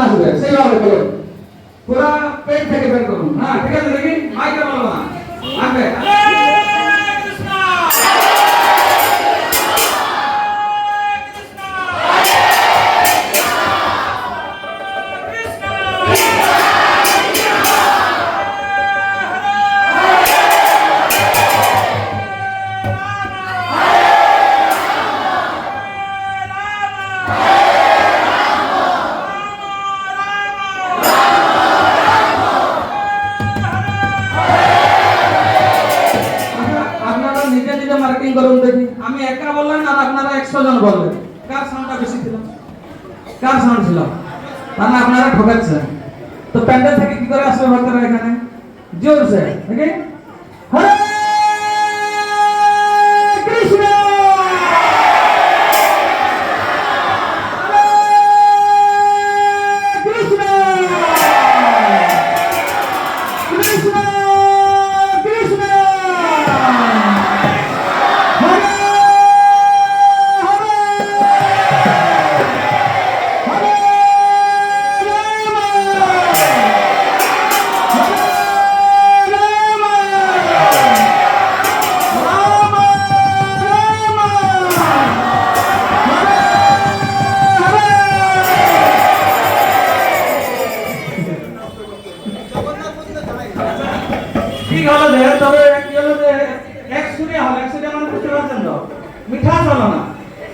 আসবে সেইভাবে করুন, পুরা পেট থেকে বের করুন। হ্যাঁ ঠিক আছে, দেখি মাইকে বলো না আসবে। করুন দেখি, আমি একা বললেন আর আপনারা 100 জন বললেন, কার সাউন্ডটা বেশি ছিল? কার সাউন্ড ছিল? মানে আপনারা ঠকাচ্ছেন। তো প্যান্ডেল থেকে কি করে আসবে ভক্তরা এখানে? জোরসে ওকে, হরে কৃষ্ণ কৃষ্ণ কৃষ্ণ কৃষ্ণ মিঠাস হলো না।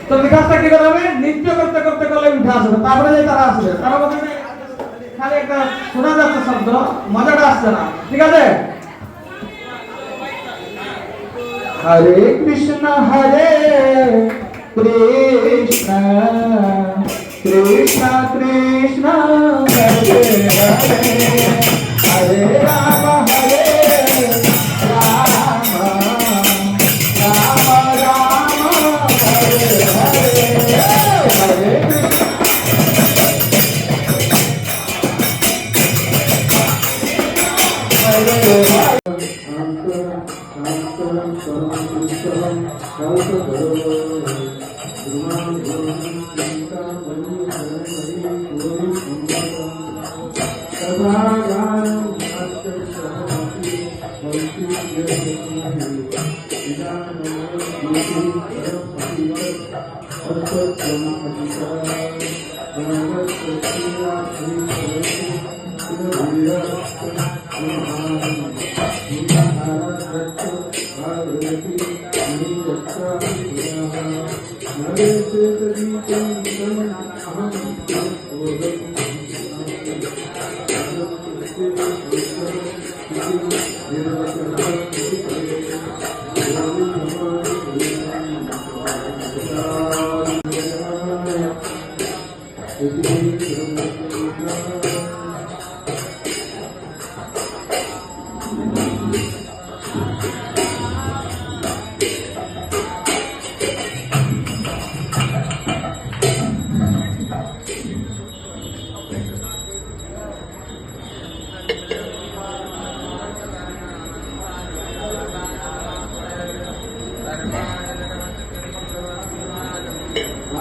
তো মিঠাসটা কি করবে? নৃত্য করতে করতে করলে মিঠাস হবে, তারপরে যে তারা আসবে, তারা বলছে খালি একটা শোনা যাচ্ছে শব্দ, মজাটা আসছে না। ঠিক আছে, হরে কৃষ্ণ কৃষ্ণ কৃষ্ণ কৃষ্ণ হরে হরে, হরে রাম হরে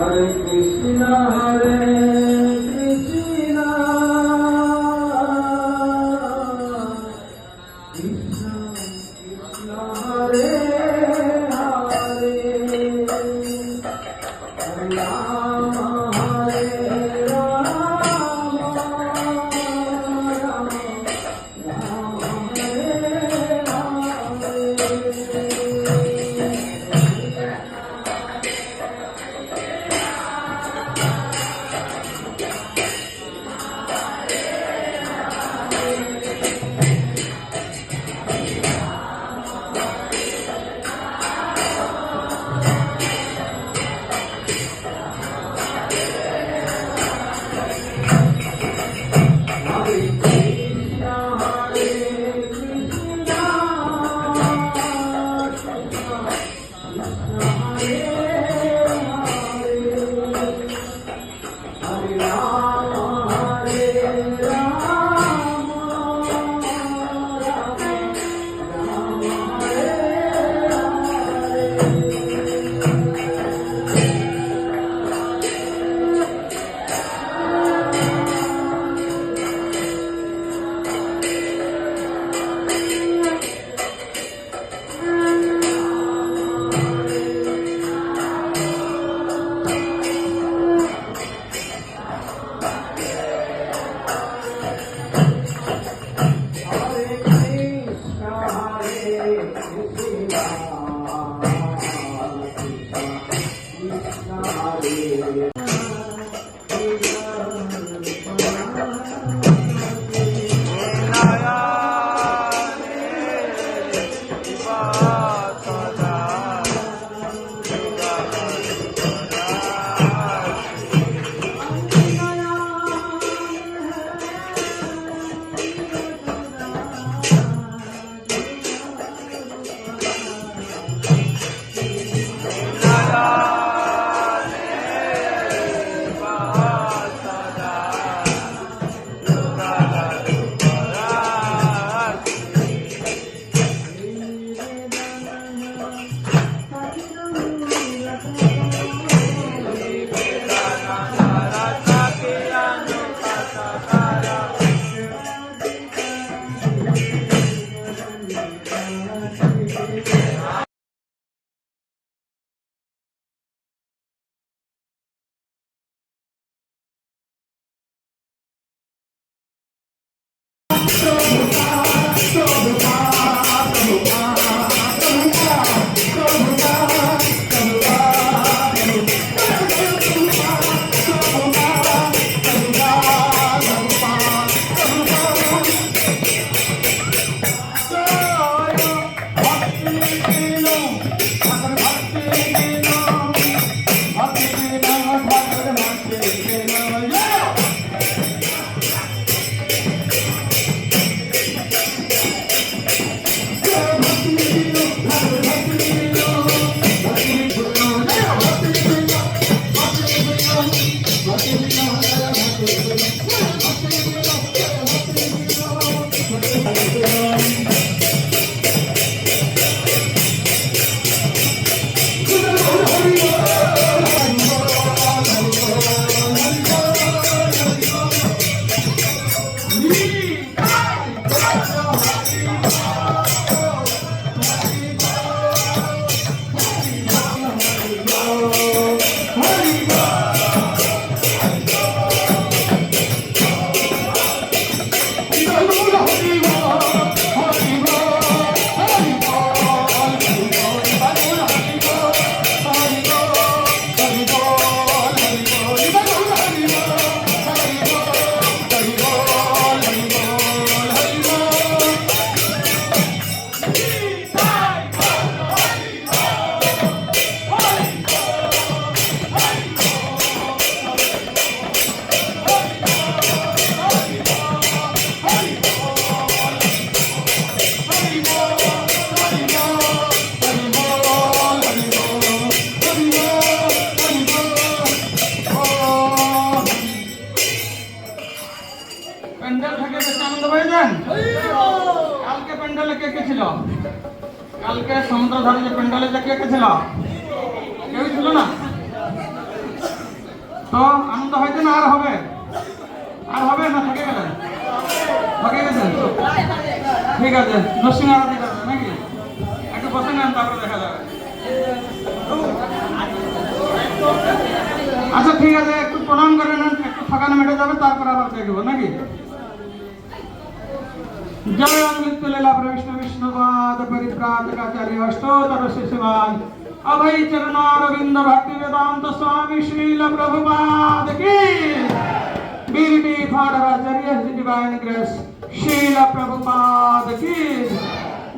Hare Krishna Hare Krishna Krishna Krishna Hare Hare Hare Rama Hare Rama Rama Rama Hare pandal থেকে বেশি আনন্দ পেয়েছেন? কালকে প্যান্ডেলে কে কে ছিল? কালকে সমুদ্র ধারে যে প্যান্ডেলে যে কে কে ছিল? কেউ ছিল না? তো আনন্দ হয়েছে না আর হবে? আর হবে না থেকে গেলেন? থেকে গেছেন? ঠিক আছে, নরসিংহ আরতি করবেন নাকি? একটু বসে নেন, তারপরে দেখা যাবে। আচ্ছা ঠিক আছে, একটু প্রণাম করে নেন, একটু থকানো মেটে যাবে, তারপর আবার দেখবো নাকি? जय अमृत लीला प्रविष्णु विष्णुपाद परिप्राजकाचार्य अष्टोत्तर शिशुपाद अभय चरणारविंद भक्ति वेदांत स्वामी श्रील प्रभुपाद की बीरटी फाडराचार्य डिवाइन ग्रेस श्रील प्रभुपाद की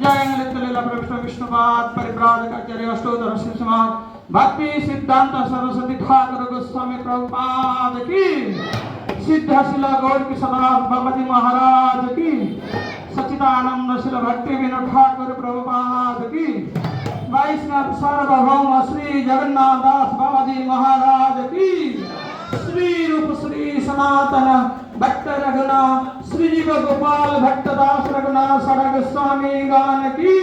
जय अमृत लीला प्रविष्णु विष्णुपाद परिप्राजकाचार्य अष्टोत्तर शिशुपाद भक्ति सिद्धांत सरस्वती ठाकुर गोस्वामी प्रभुपाद की सिद्धशिला गौर किशोरनाथ बाबाजी महाराज की सच्चिदानंद शिला भक्ति विनोद ठाकुर प्रभुपाद की वैष्णव सार्वभौम श्री जगन्नाथ दास बाबाजी महाराज की श्री रूप श्री सनातन भक्त रघुनाथ श्री जीव गोपाल भक्त दास रघुनाथ सड़क स्वामी गान की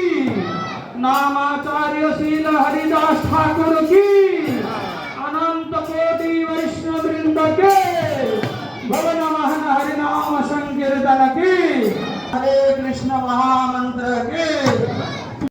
नामाचार्य शील हरिदास ठाकुर की अनंत कोटि वैष्णव वृंद के भवन महन हरिनाम संकीर्तन की हरे कृष्ण महा